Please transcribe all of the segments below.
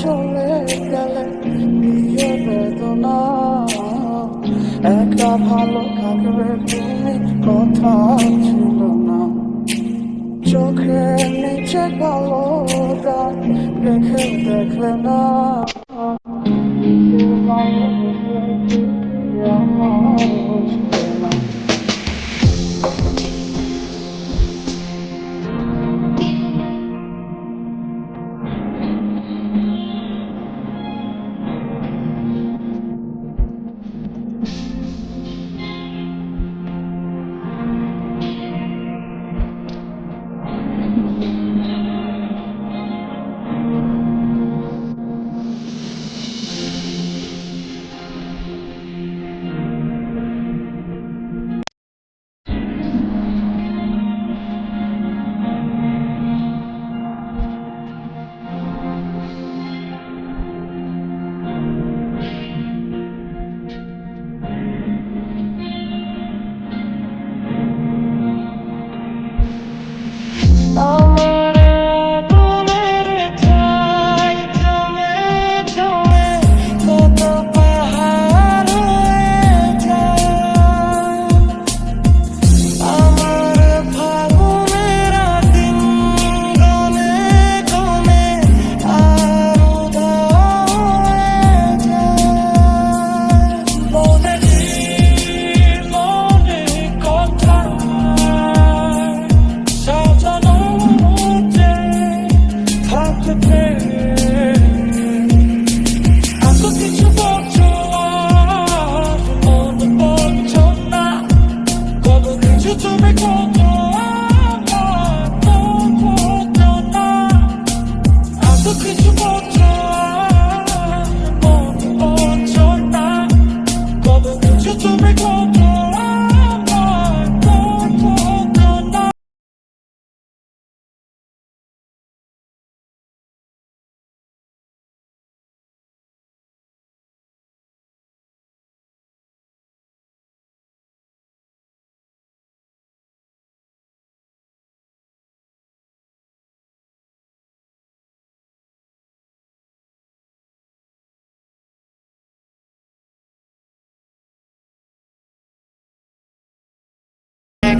চলে গেলে দিয়ে বেদনা একা ভালো থাকবে তুমি কথা ছিল না চোখের নিচে কালো দাগ রেখে দেখলে না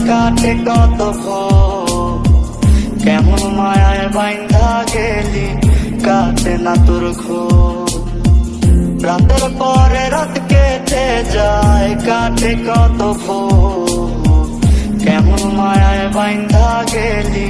কাটে কত কেমন মায়ায় বাইন্ধা গেলি কাটে না তোর রাতের পরে রাত কেটে যায় কাটে কত কেমন মায়ায় বাইন্ধা গেলি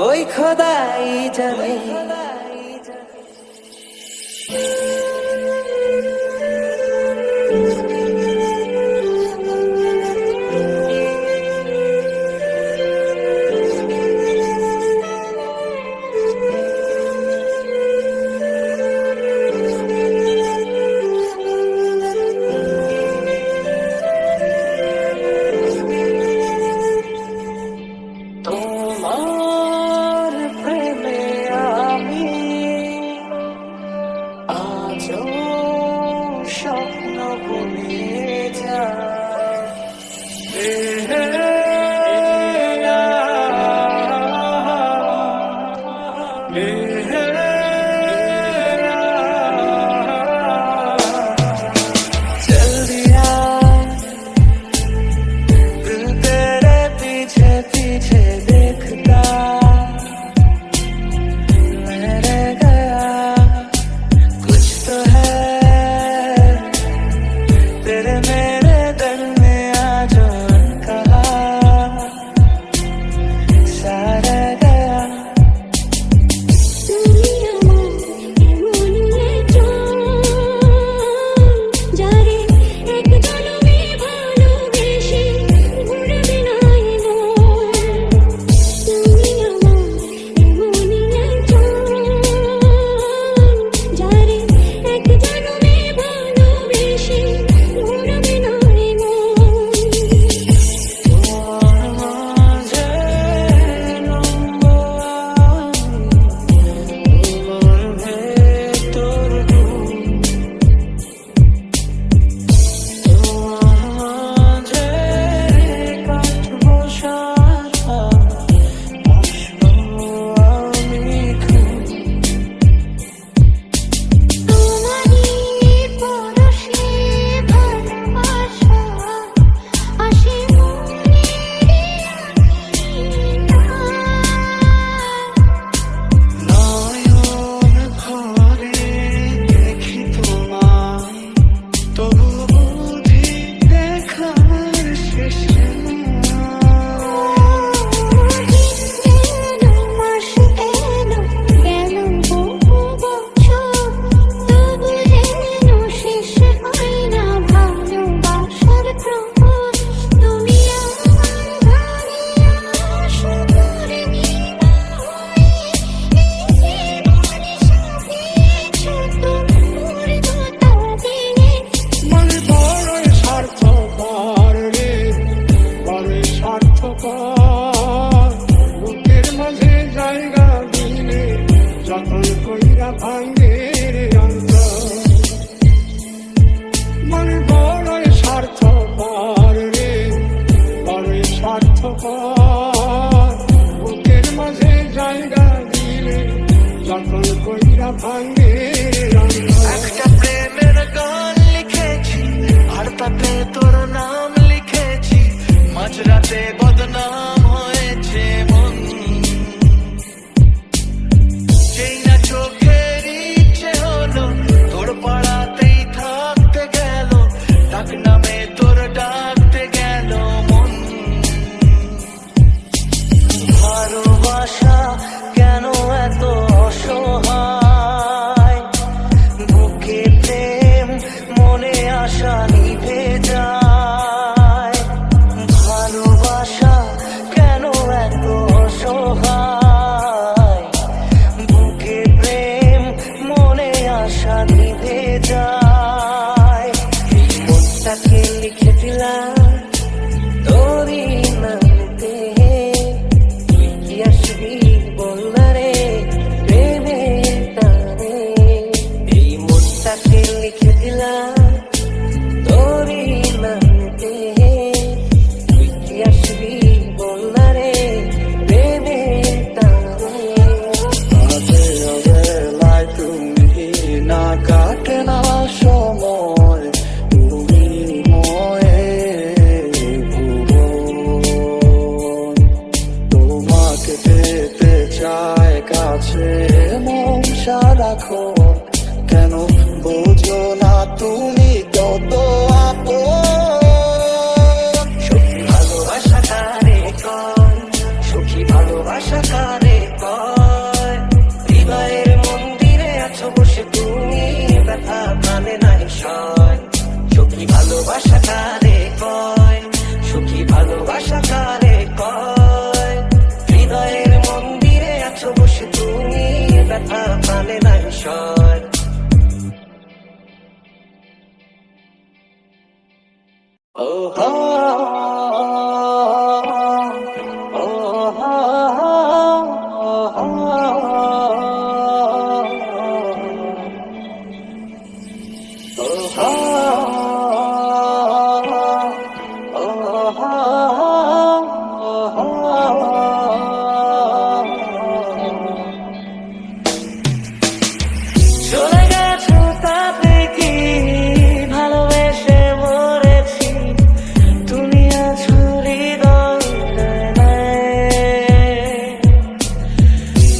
ওই খোদাই জানে তোমার প্রেমে আমি আজও স্বপ্ন বনে चल दिया दिल तेरे पीछे पीछे देखता मैं रह गया कुछ तो है तेरे मेरे दिल में आज कहा सा रह गया বুকের মাঝে জায়গা দিলে যখন কইরা ভাঙে অন্তর মনে বড়ই স্বার্থপর রে বড়ই স্বার্থপর বুকের মাঝে জায়গা দিলে যখন কইরা ভাঙে একটা প্রেমের গান লিখেছি আর তাতে তোর নাম লিখেছি মাঝরাতে বদনাম হয়েছে মন যেই না চোখের ইচ্ছে হলো তোর পাড়াতেই থাকতে গেল ডাক নামে তোর ডাকতে গেল মন ভালোবাসা কেন এত অসহায় বুকে প্রেম মনে আশা নিভে যায় ভালোবাসা কেন এত অসহায় বুকে প্রেম মনে আশা নিভে যায় মনটাকে লিখে দিলাম তোরই নামতে তুই কি আসবি বলনা রে প্রেমের টানে এই মনটাকে লিখে দিলাম তোরই নামতে তুই কি আসবি বলনা রে প্রেমের টানে অবেলায় তুমি না কাটে না সময় তুমি ময়ে ভুবন তোমাকে পেতে চায় কাছে মন সারাক্ষণ কেন বোঝো না তুমি কত ও হো, ও হো, ও হো, চলে গেছো তাতে কি ভালোবেসে মরেছি, তুমি আছো হৃদয়ে।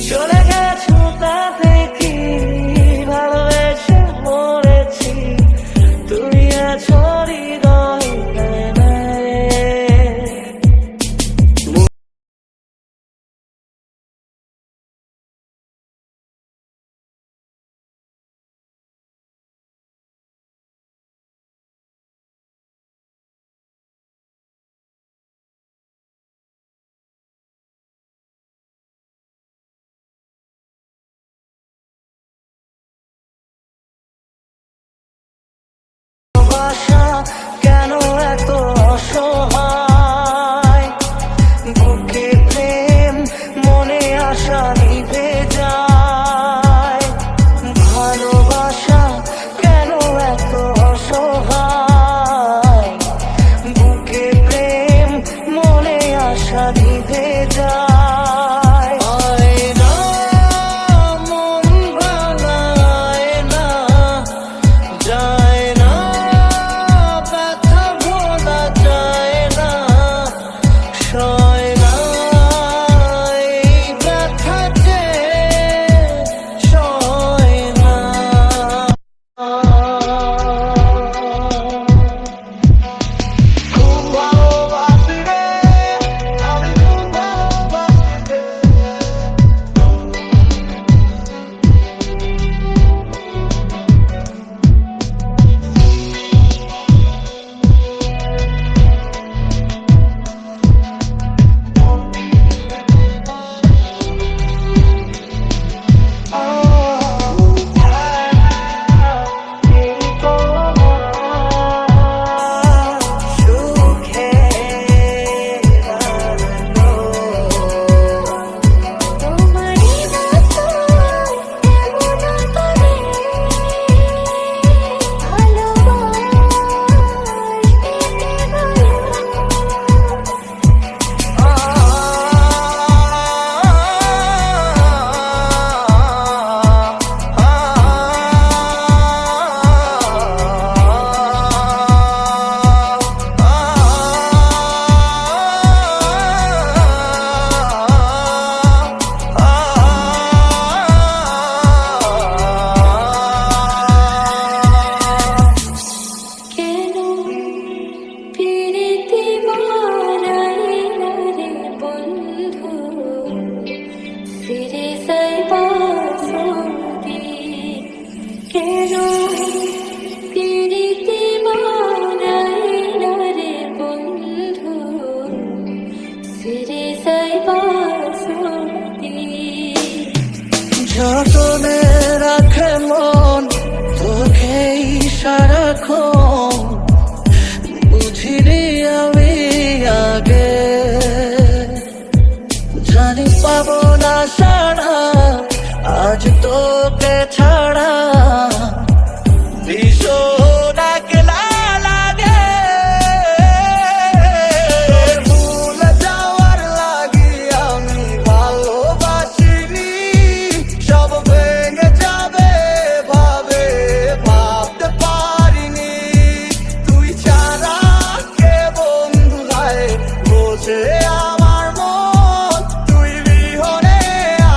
চলে গেছো তাতে কি ভালোবেসে মরেছি, তুমি আছো হৃদয়ে। ভালোবাসা কেন এত অসহায়, বুকে প্রেম মনে আশা নিভে যায়। ভালোবাসা কেন এত অসহায়, বুকে প্রেম মনে আশা নিভে যায়। আয় না, মন ভাঙায় না, যায় না, ব্যথা ভোলা যায় না, সয় না এই ব্যথা যে সয় না। খুব ভালোবাসি রে, আমি খুব ভালোবাসি রে। কেন পিরিতি মারাই না রে বন্ধু, ফিরে যাইবা যদি। কেন পিরিতি মারাই না রে বন্ধু, ফিরে যাইবা যদি। যতনে রাখে মন তোকেই সারাক্ষণ, বুঝিনি আমি আগে, জানি পাবো না সারা আজ তোকে ছাড়া, ভীষণ একলা লাগে। ভুলে যাওয়ার লাগি আমি ভালোবাসিনি, সব ভেঙে যাবে ভাবে ভাবতে পারিনি। তুই ছাড়া কে বন্ধু যায় বোঝে আমার মন, তুই বিহনে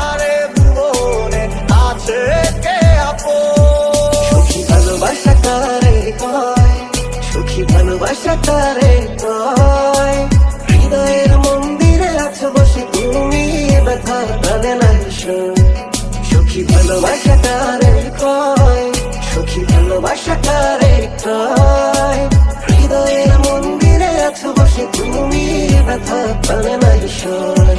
আরে ভুবনে আছে কে আপন। সুখী ভালোবাসা কারে কয়, সুখী ভালোবাসা কারে কয়, হৃদয়ের মন্দিরে আছো বসে তুমি ব্যথা কাঁদে না শোন। সুখী ভালোবাসা কারে কয়, সুখী ভালোবাসা কারে কয়, হৃদয়ের মন্দিরে আছো বসে তুমি ব্যথা কাঁদে না শোন।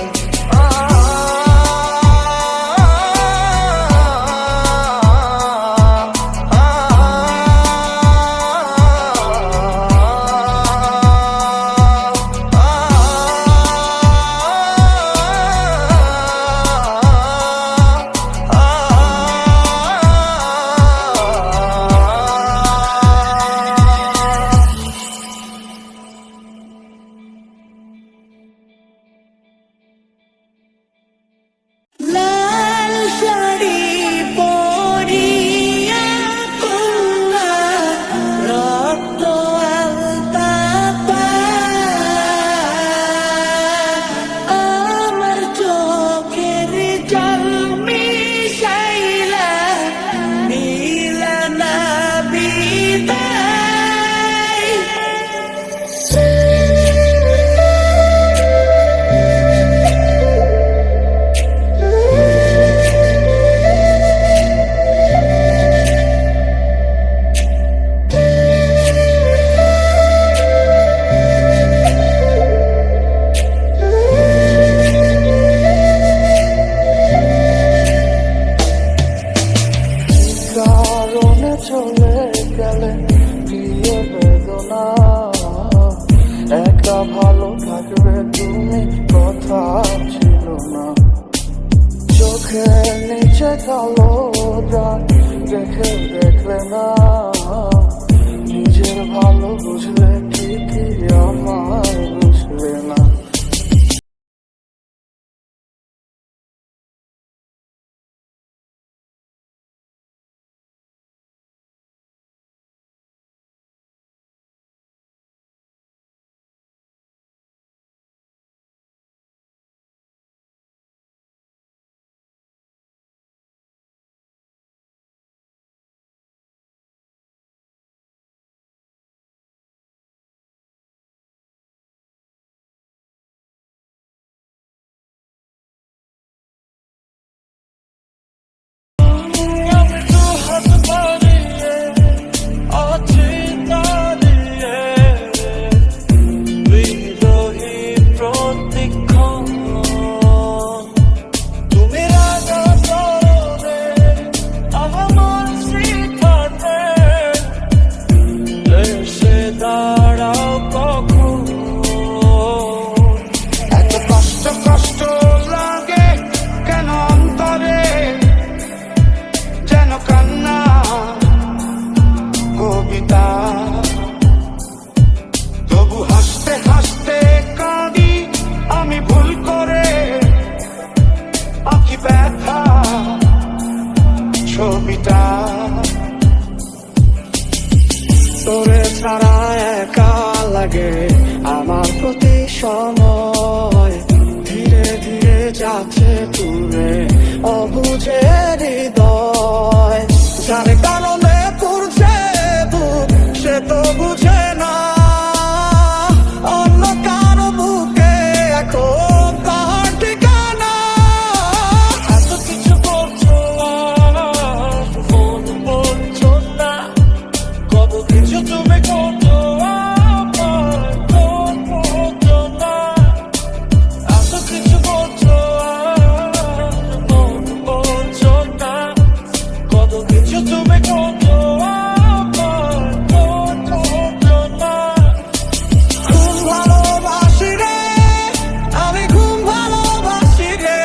একা ভালো থাকবে তুমি কথা ছিল না, চোখের নিচে কালো দাগ রেখে দেখলে না, নিজের ভালো বুঝলে ঠিকই আমার বুঝলে না। তোরে ছাড়া একা লাগে আমার প্রতি সময়, ধীরে ধীরে যাচ্ছে দূরে অবুঝে হৃদয়, যার কারণে পুরছে বুক সে তো বুঝে না, অন্য কারো বুকে এখন তার ঠিকানা। এত কিছু করছো ফোন বলছো না, কত কিছু তুমি করছো না, এত কিছু করছো ফোন বলছো না, কত কিছু তুমি করছো না। ঘুম ভালোবাসি রে আমি, ঘুম ভালোবাসি রে,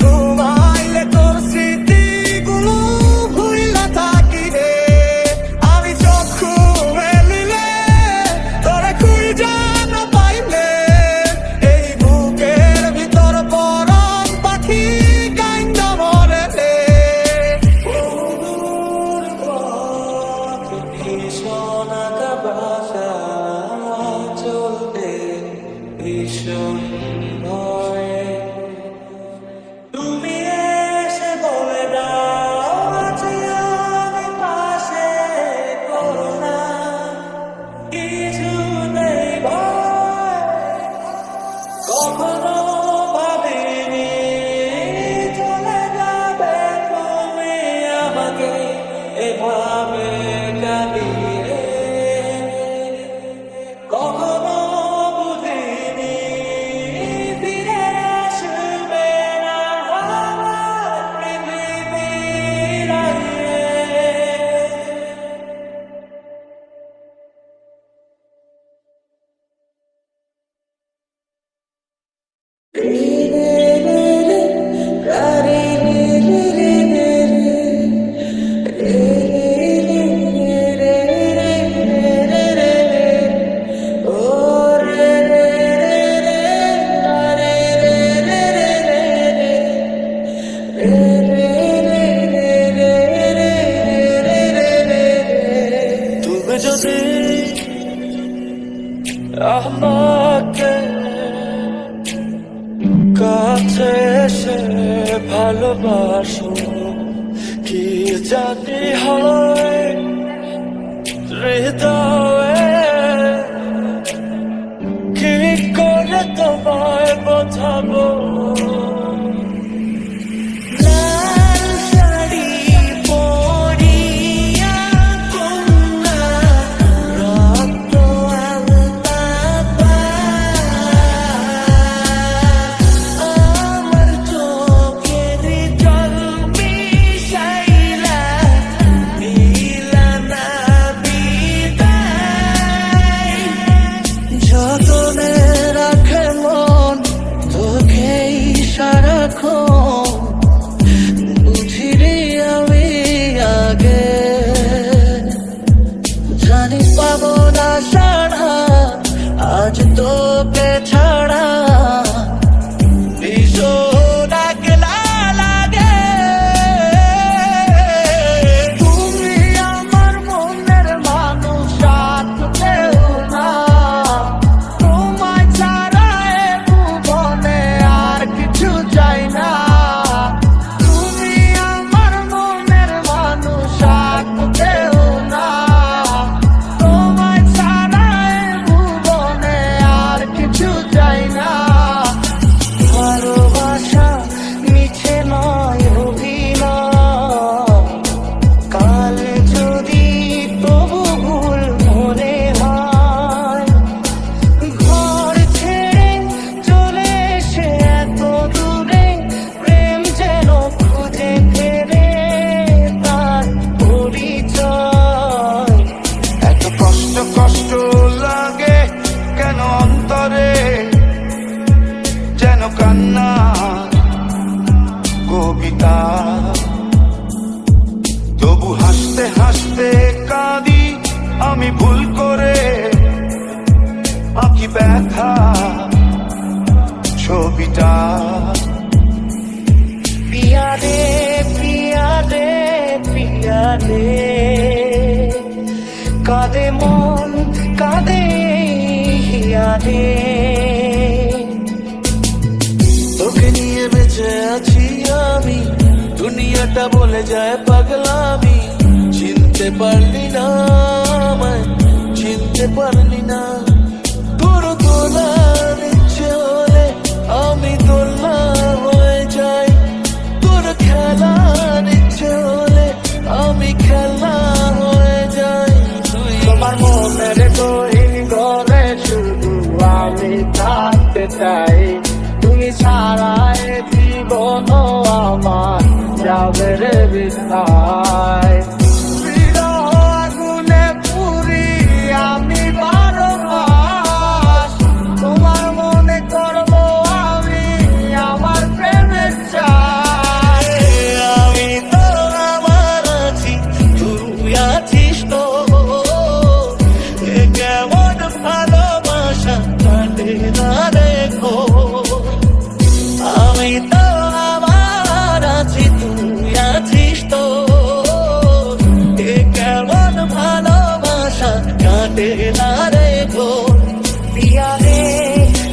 ঘুমাইলে তোর স্মৃতিগুলো ভুইলা থাকি রে, আমি চক্ষু মেলিলে তোরে খুঁজা না পাইলে, এই বুকের ভিতর পরাণ পাখি কাইন্দা মরে রে। ভীষণ আকাশা চলতে ভীষণ ভয়ে, তুমি এসে বলে দাও আছি আমি পাশে, করোনা কিছু নেই ভয়, কখনো ভাবিনি চলে যাবে তুমি আমাকে এভাবে কাঁদিয়ে, কখনো বুঝিনি ফিরে আসবে না আমার পৃথিবীর আগে। তুমি যদি আমাকে কাছে এসে ভালোবাসো, কি জানি হয় হৃদয়ে, কি করে তোমায় বোঝাবো। লাল শাড়ি পরিয়া কন্যা রক্ত আলতা আমার চোখের জল মিশাইলা, দিলা না বিদায়। আজ তোকে ছাড়া ভীষণ একলা লাগে। তুমি আমার মনের মানুষ, আর কেউ না। তোমায় ছাড়া এ ভুবনে আর কিছু চাই না। তুমি আমার মনের মানুষ, আর কেউ না। তোমায় ছাড়া এ ভুবনে আর কিছু চাই না। ভালোবাসা মিছে নয় অভিনয়, কাল যদি তবু ভুল মনে হয়। ঘর ছেড়ে চলে এসে এত দূরে, প্রেম যেন খুঁজে ফেরে তার পরিচয়। এত কষ্ট কষ্ট লাগে কেন অন্তরে, যেন কান্না কবিতা। তবু হাসতে হাসতে কাঁদি আমি ভুল করে, আঁকি ব্যথা ছবিটা। পিয়া রে পিয়া রে পিয়া রে, কাঁদে মন কাঁদে হিয়া রে। তোকে নিয়ে বেঁচে আছি আমি, দুনিয়াটা বলে যায় পাগলামি। চিনতে পারলি না আমায়, চিনতে পারলি না। তোর তোলার ইচ্ছে হলে আমি দোলনা হয়ে যাই, তোর খেলার ইচ্ছে হলে আমি খেলা হয়ে যাই। তোমার মনের গহীন ঘরে শুধু আমি থাকতে চাই। তুমি ছাড়া এ জীবন আমার যাবে রে বিদায়। বিরহ আগুনে পুরি আমি 12 মাস, তোমার মনে করবো আমি আমার প্রেমের চাই। আমি তো আমার আছি, তুই আছিস তো। এ কেমন ভালোবাসা কাটে না দেখো। আমি তো আমার আছি, তুই আছিস তো। এ কেমন ভালোবাসা কাটে না দেখো। পিয়া রে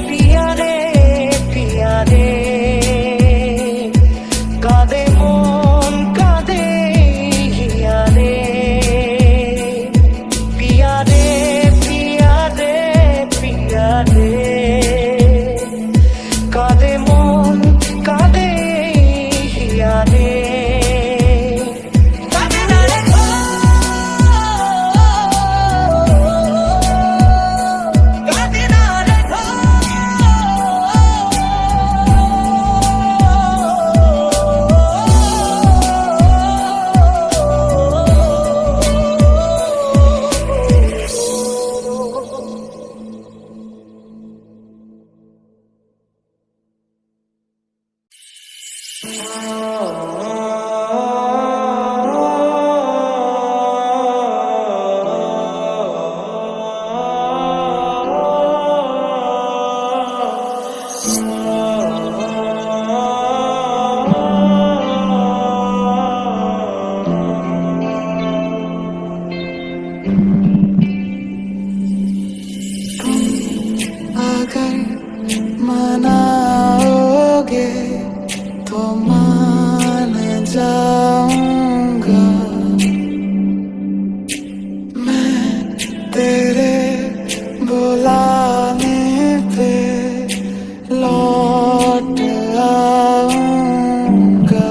পিয়া রে পিয়া রে, কাঁদে মন কাঁদে হিয়া রে। পিয়া রে পিয়া রে পিয়া রে, কাঁদে মন কাঁদে হিয়া রে। কাঁদে না রে গো, কাঁদে না রে গো। अगर मनाओगे तो मान जाऊंगा मैं, तेरे बुलाने पे लौट आऊंगा।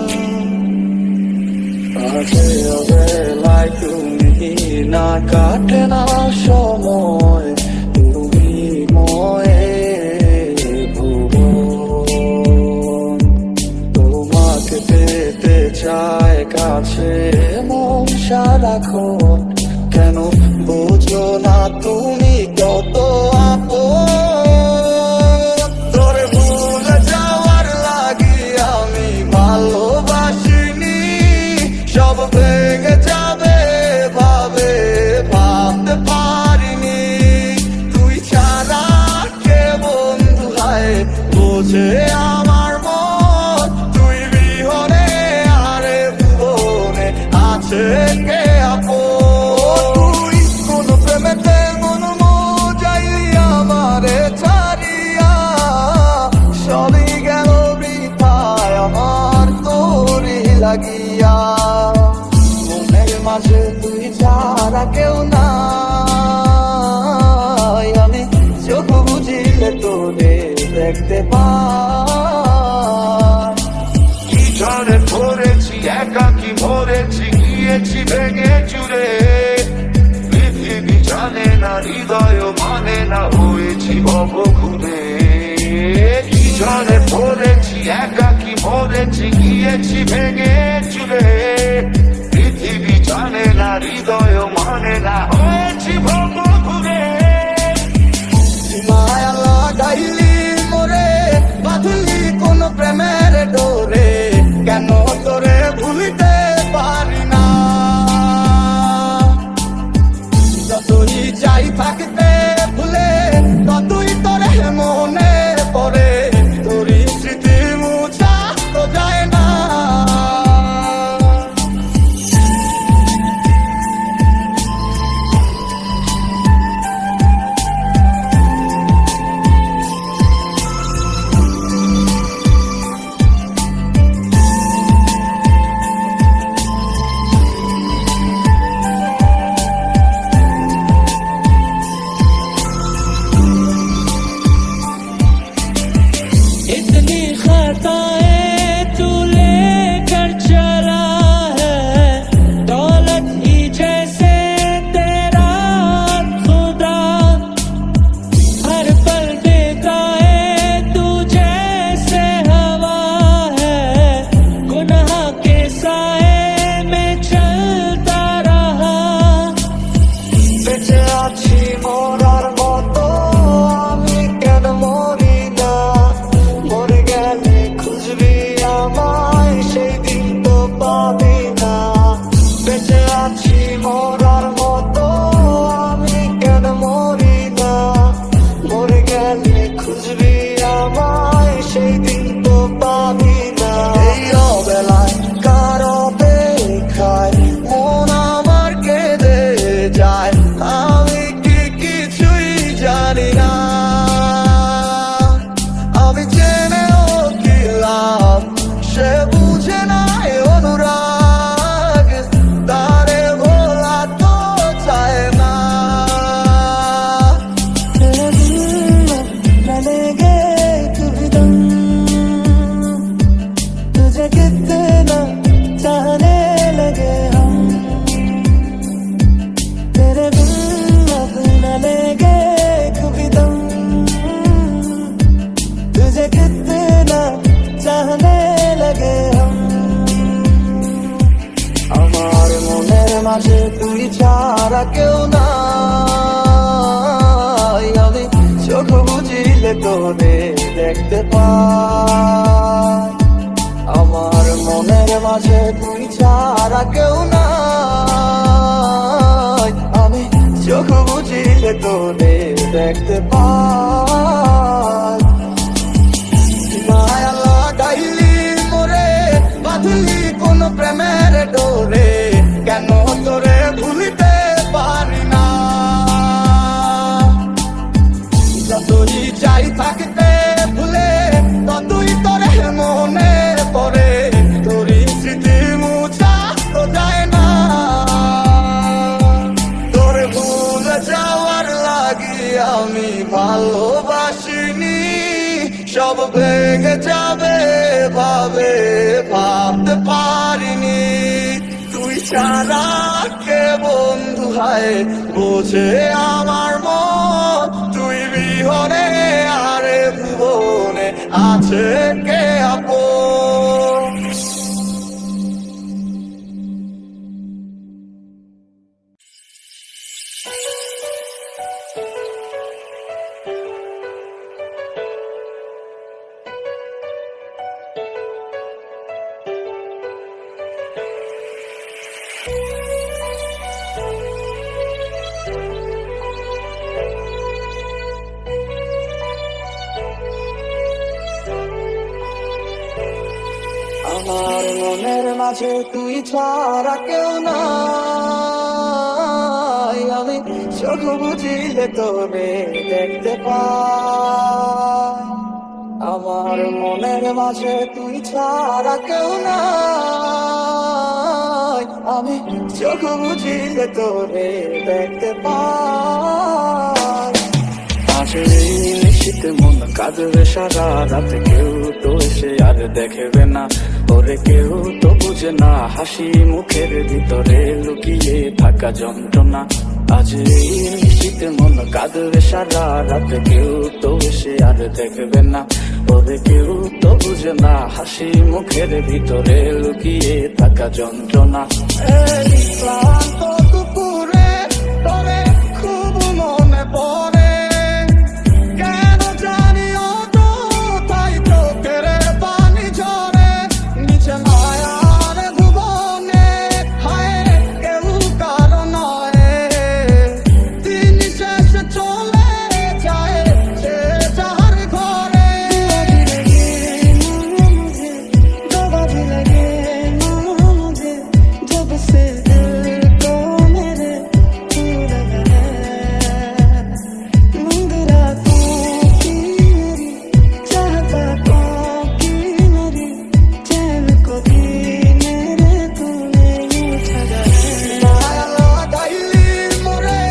কাছে অবেলায় তুমি না কাটে না সময়, তুমি ময়ে ভুবন। তোমাকে পেতে চায় কাছে মন সারাক্ষণ, কেন বুঝো না তুমি কত আপন। তোরে ভুলে যাওয়ার লাগি আমি ভালোবাসিনি, সব ভেঙে যাবে ভাবে ভাবতে পারিনি। তুই ছাড়া দেখতে পাই। কি ঝড়ে পড়েছি একাকি মরেছি গিয়েছি ভেঙে চুরে, পৃথিবী জানে না হৃদয় মানে না হয়েছি ভব ঘুরে। কি ঝড়ে পড়েছি একাকি মরেছি গিয়েছি ভেঙে চুরে, পৃথিবী জানে না হৃদয় মানে না হয়েছি ভব ঘুরে। মায়া লাগাইলি মোরে বাঁধলি কোন প্রেমের ডোরে, কেন তোরে ভুলিতে পারি না। যতই চাই থাকতে ভুলে ততই তোরে মনে পড়ে, তোরই স্মৃতি মুছা তো যায় না। इतनी खताएं तू लेकर चला है, दौलत ही जैसे तेरा खुदा, हर पल देता है तू जैसे हवा है, गुनाह के साए में चलता रहा। বেঁচে আছি মরার মতো আমি কেন মরি না, মরে গেলে খুঁজবি আমায় সেই দিন তো পাবি না। বেঁচে আছি মরার মতো আমি কেন মরি না, মরে গেলে খুঁজবি আমায় সেই দিন তো পাবি না। এই অবেলায় কারো অপেক্ষায় মন আমার কেঁদে যায়, আমি কি কিছুই জানি না। আমি জেনেও কি লাভ, সে বুঝে নাই অনুরাগ, তারে ভোলা তো চায় না। तेरे दिल न लेंगे कभी दम, तुझे कितना चाहने लगे हम, तेरे बिन अब न लेंगे कभी दम, तुझे कितना चाहने लगे हम। আমার মনের মাঝে তুই ছাড়া কেউ নাই, আমি চোখ বুঝিলে তোরে দেখতে পাই। আমার মনের মাঝে তুই ছাড়া কেউ নাই, আমি চোখ বুঝিলে তোরে দেখতে পাই। মায়া লাগাইলি মোরে বাঁধলি কোন প্রেমের ডোরে, কেন তোরে ভুলিতে পারি না। যতই চাই থাকতে ভুলে ততই তোরে মনে পড়ে, তোরই স্মৃতি মুছা তো যায় না। তোরে ভুলে যাওয়ার লাগি আমি ভালোবাসিনি, সব ভেঙে যাবে ভাবে ভাবতে পারিনি। তুই ছাড়া কে বন্ধু হয় বোঝে আমার মন, তুই বিহনে আরে ভুবনে আছে কে আপন। আমার মনের মাঝে তুই ছাড়া কেউ নাই, আমি চোখ বুঝিলে তোরে দেখতে পাই। আমার মনের মাঝে তুই ছাড়া কেউ নাই, আমি চোখ বুঝিলে তোরে দেখতে পাই। আসলে শীতে মন কাঁদবে সারা রাত, কেউ তো এসে আর দেখবে না, ওরে কেউ তো বুঝে না হাসি মুখের ভিতরে লুকিয়ে থাকা যন্ত্রণা। আজ এই শীতে মন কাঁদবে সারা রাত, কেউ তো এসে আর দেখবে না, ওরে কেউ তো বুঝে না হাসি মুখের ভিতরে লুকিয়ে থাকা যন্ত্রণা। এই ক্লান্ত দুপুরে তোরে খুব মনে পড়ে, কেন জানি অযথাই চোখের পানি ঝরে, নিচে মায়ার ভুবনে হায় কেউ কারো নয়, দিন শেষে চলে যায় সে যার ঘরে। दवा भी लगे ना मुझे, जब से दिल को मेरे तू लगा है, नींद रातों की मेरी, चाहतों की मेरी, चैन को भी मेरे तूने यूं ठगा है। माया लागाइली मोरे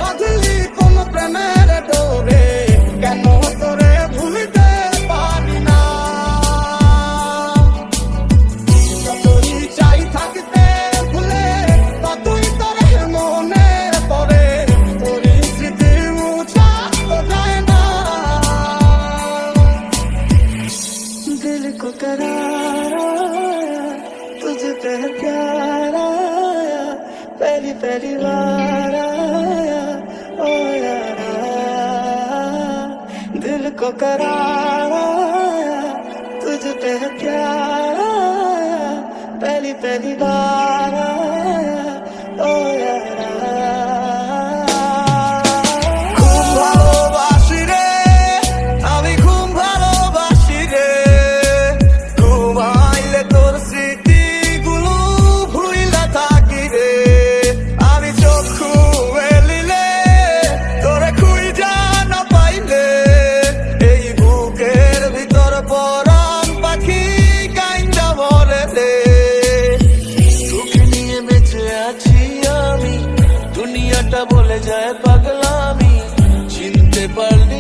अगली कोन प्रेमेर डोरे, কেন তোরে ভুলতে পারি না, যতই চাই থাকতে ভুলে ততই তোরে মনে পড়ে, তোর স্মৃতি মুছা তো যায় না। दिल को करार आया, तुझ पे प्यार आया, पहली पहली बार आया ओ यारा, दिल को करार आया, तुझ पे प्यार आया, पहली पहली बार आया ओ यारा। খুব ভালোবাসি রে আমি, খুব ভালোবাসি রে, ঘুমাইলে তোর স্মৃতিগুলো ভুইলা থাকি রে, আমি চক্ষু মেলিলে তোরে খুঁজা না পাইলে, এই বুকের ভিতর পরাণ পাখি কাইন্দা মরে রে। তোকে নিয়ে বেঁচে আছি আমি, দুনিয়াটা বলে যায় পাগলামি, চিনতে পারলি